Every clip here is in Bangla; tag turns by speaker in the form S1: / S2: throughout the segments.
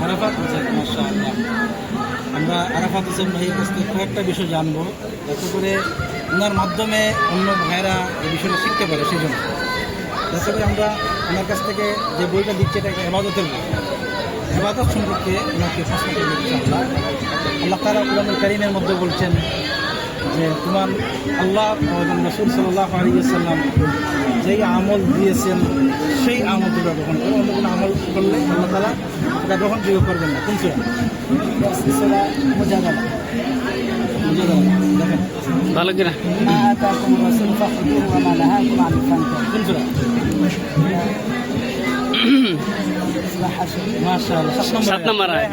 S1: আরাফাত হোসেন, মাশাআল্লাহ। আমরা আরাফাত হোসেন ভাইয়ের কাছ থেকে কয়েকটা বিষয় জানবো, যাতে করে ওনার মাধ্যমে অন্য ভাইয়েরা এই বিষয়টা শিখতে পারে। সেই জন্য যাতে করে আমরা ওনার কাছ থেকে যে বইটা দিচ্ছি এটা একটা ইবাদতের বই, ইবাদত সম্পর্কে ওনাকে প্রশ্ন করবো ইনশাআল্লাহ। আল্লাহ তাআলা কুরআনুল কারীমের মধ্যে বলছেন যে তোমার আল্লাহ রাসূল সাল্লাল্লাহু আলাইহি ওয়াসাল্লাম যেই আমল দিয়েছেন সেই আমল তোমরা গ্রহণ করো, অন্য কোনো আমল করলে আল্লাহ তাআলা এটা গ্রহণযোগ্য করবেন না। কোন সূরা? সূরা মুজাদালা। দেখেন
S2: ভালো কিনা
S1: মা আতাকুম রাসূল ফাখুযুহু ওয়া মা নাহাকুম আনহু ফান্তাহু। কোন সূরা? মাশাআল্লাহ, 7 নম্বর আয়াত।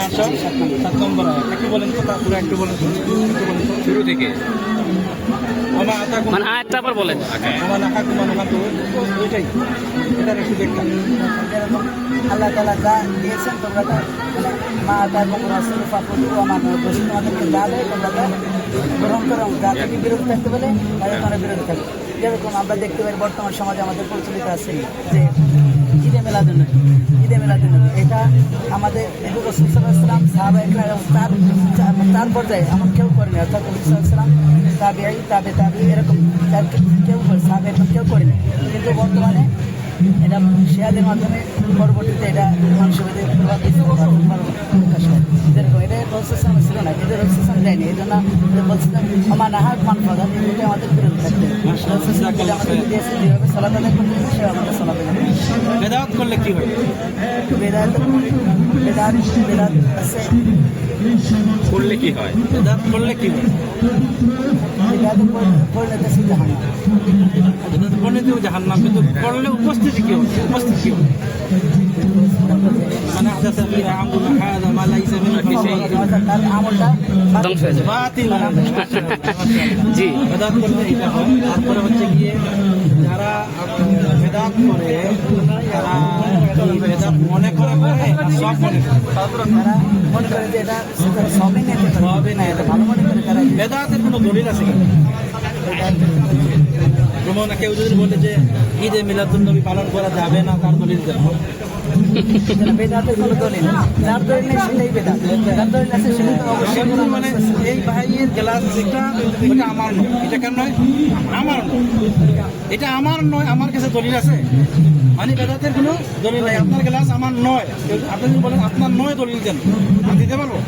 S1: 7 নম্বর আয়াত। একটু বলেন তো, পুরো একটু বলেন তো,
S3: শুরু থেকে
S1: ওমা আতাকুম
S2: মানে আয়াতটা আবার বলেন।
S1: ওমা নাহাকুম আনহু ফান্তাহু। ওইটাই, এটার একটু দেখতে আল্লাহ তাআলা যা দিয়েছেন তোমরা তা মা আতাকুম রাসূল ফাখুযুহু ওয়া মা নাহাকুম, তোমাদেরকে যা দেয় তোমরা তা গ্রহণ করো। যা থেকে বিরত থাকতে বলে তাদের তোমরা বিরত থাকবে। যেরকম আমরা দেখতে পাই বর্তমান সমাজে আমাদের প্রচলিত আছে যে ঈদে মিলাদুন্নবী, ঈদে মিলাদুন্নবী এটা আমাদের রাসূল সাল্লাল্লাহু আলাইহি ওয়াসাল্লাম সাহাবায়ে কেরাম তার পর্যায়ে এমন কেউ করেনি। অর্থাৎ রাসূল সাল্লাল্লাহু আলাইহি ওয়াসাল্লাম তাবিঈ এরকম কেউ সাহাবায়ে কেউ করেনি। কিন্তু বর্তমানে এটা শিয়াদের মাধ্যমে পরবর্তীতে এটা মানুষের মধ্যে প্রকাশ হয়। যেরকম এটা রাসূল সাল্লাল্লাহু আলাইহি ওয়াসাল্লাম ছিল না, কিন্তু রাসূল সাল্লাল্লাহু আলাইহি ওয়াসাল্লাম দেয়নি। এই জন্য বলছিলাম আমার নাহাক মান প্রদান এটা আমাদের বিরোধ থাকতে আমাদের দিয়েছে যেভাবে সালাত আদায় করতে হবে সেভাবে আমাদের সালাত আদায় করতে হবে। বেদাত করলে কি হয়? বেদাত আছে
S3: করলে কি হয়?
S1: বেদাত করলে কি হয়? বেদাত করলে তো জাহান্নাম, বেদাত করলে তো জাহান্নাম। কিন্তু করলে উপস্থিতি কি হবে? উপস্থিতি কি হবে? মানে আহদাসা ফি আমরুনা হাযা মা লাইসা মিনহু তার আমলটা
S2: ধ্বংস হয়ে যায়।
S1: বাতিল।
S2: জি,
S1: বেদাত করলে এটা হয়। তারপরে হচ্ছে গিয়ে যারা বেদাত করে তারা বেদাত মনে করে সব মনে করে, তারা মনে করে যে এটা সবই না, এটা ভালো মনে করে। তারা বেদাতের কোনো দলিল আছে কিনা? যেমন কেউ যদি বলে যে ঈদে মিলাদুন্নবী পালন করা যাবে না, তার দলিল দেন। বেদাতের কোনো দলিল যার দলিল নেই সেটাই বেদাত, যার দলিল আছে সেটা তো অবশ্যই। মানে এই ভাইয়ের গ্লাস যেটা ওটা আমার নয়, এটা কেন নয়? আমার নয়, এটা আমার নয়, আমার কাছে দলিল আছে। মানে বেদাতের কোনো দলিল নাই। আপনার গ্লাস আমার নয়, আপনি যদি বলেন আপনার নয় দলিল দেন, আমি দিতে পারবো?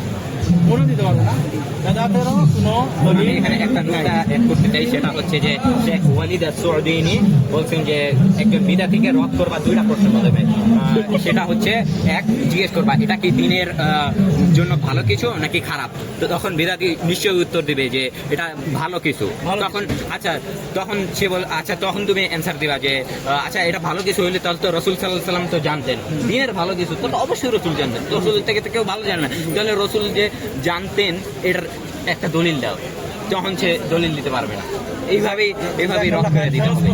S1: মনে দিতে পারবো না। বেদাতেরও কোনো দলিল
S3: এখানে একটা নোটা অ্যাড করতে চাই, সেটা হচ্ছে যে শেখ ওয়ালিদ আস-সুউদিনী বলছেন যে একজন বিদাতিকে রদ করবা দুইটা প্রশ্ন দেবে। সেটা হচ্ছে এক, জিজ্ঞেস করবা এটা কি দ্বীনের জন্য ভালো কিছু নাকি খারাপ। তো তখন বিদাতি নিশ্চয়ই উত্তর দিবে যে এটা ভালো কিছু। তখন আচ্ছা, তখন সে বল আচ্ছা, তখন তুমি অ্যান্সার দিবা যে আচ্ছা এটা ভালো কিছু হইলে তাহলে তো রাসূল সাল্লাল্লাহু আলাইহি ওয়াসাল্লাম তো জানতেন দ্বীনের ভালো কিছু, তাহলে অবশ্যই রাসূল জানতেন। রাসূল থেকে তো কেউ ভালো জানে না, তাহলে রাসূল যে জানতেন এটার একটা দলিল দাও, তখন সে দলিল দিতে পারবে না। এইভাবেই রদ করে দিতে হবে।